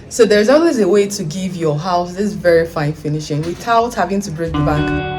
So there's always a way to give your house this very fine finishing without having to break the bank.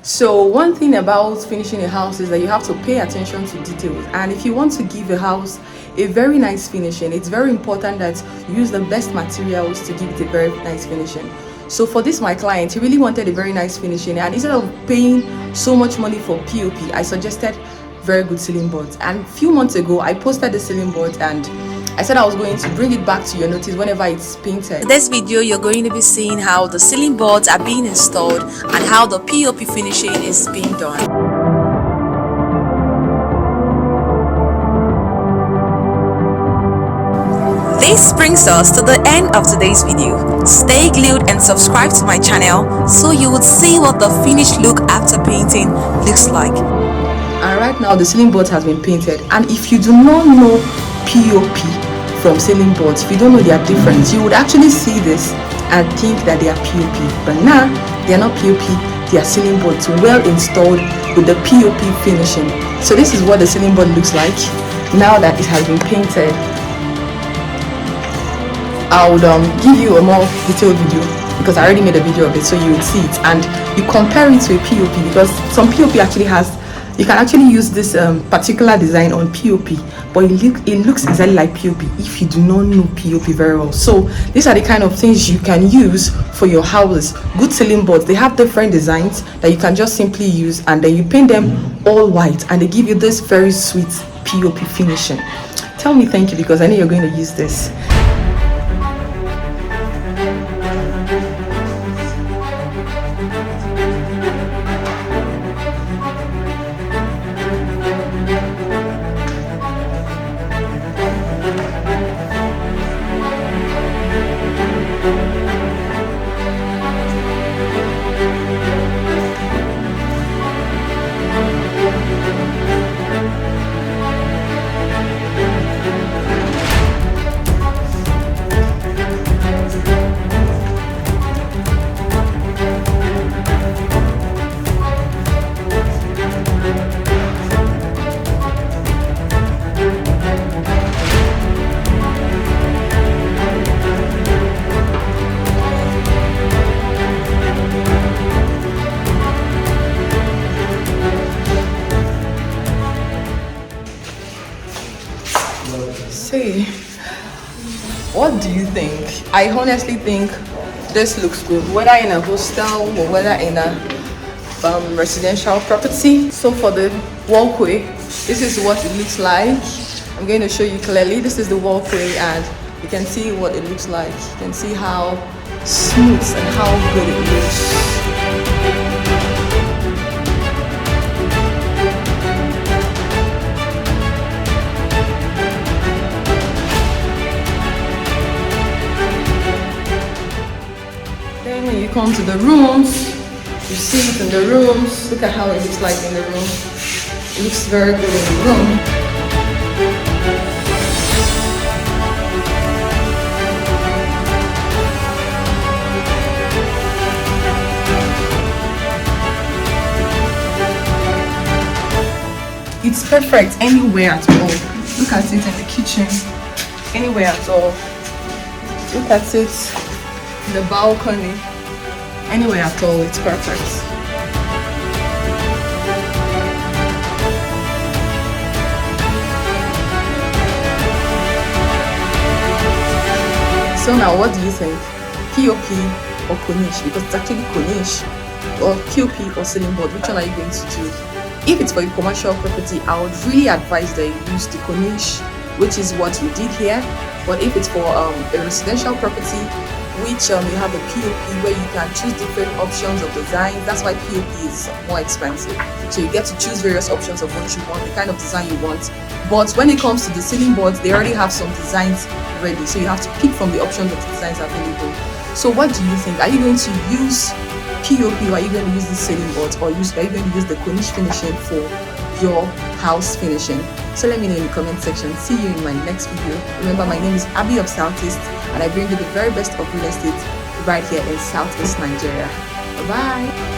So one thing about finishing a house is that you have to pay attention to details, and if you want to give a house a very nice finishing, it's very important that you use the best materials to give it a very nice finishing. So for this, my client, he really wanted a very nice finishing, and instead of paying so much money for POP, I suggested very good ceiling boards. And a few months ago, I posted the ceiling board and I said I was going to bring it back to your notice whenever it's painted. In this video, you're going to be seeing how the ceiling boards are being installed and how the POP finishing is being done. This brings us to the end of today's video. Stay glued and subscribe to my channel so you would see what the finished look after painting looks like. And right now the ceiling board has been painted, and if you do not know POP from ceiling boards, if you don't know their difference, you would actually see this and think that they are POP, but now they are not POP, they are ceiling boards well installed with the POP finishing. So this is what the ceiling board looks like now that it has been painted. I would give you a more detailed video because I already made a video of it, so you would see it and you compare it to a POP, because some POP actually has, you can actually use this particular design on POP, but it looks exactly like POP if you do not know POP very well. So these are the kind of things you can use for your houses. Good ceiling boards, they have different designs that you can just simply use, and then you paint them all white and they give you this very sweet POP finishing. Tell me thank you, because I know you're going to use this. Say, what do you think? I honestly think this looks good, whether in a hostel or whether in a residential property. So for the walkway, this is what it looks like. I'm going to show you clearly. This is the walkway and you can see what it looks like. You can see how smooth and how good it looks. When you come to the rooms, you see it in the rooms. Look at how it looks like in the room. It looks very good in the room. It's perfect anywhere at all. Look at it in the kitchen, anywhere at all. Look at it in the balcony. Anywhere at all, it's perfect. So now, what do you think? POP or Cornish? Because it's actually Cornish, or POP or ceiling board. Which one are you going to choose? If it's for a commercial property, I would really advise that you use the Cornish, which is what we did here. But if it's for a residential property, which you have a POP where you can choose different options of design. That's why POP is more expensive. So you get to choose various options of what you want, the kind of design you want. But when it comes to the ceiling boards, they already have some designs ready. So you have to pick from the options of the designs available. So what do you think? Are you going to use POP, or are you going to use the ceiling boards, or are you going to use the Cornish finishing for your house finishing? So let me know in the comment section. See you in my next video. Remember, my name is Abby of Southeast, and I bring you the very best of real estate right here in Southeast Nigeria. Bye bye.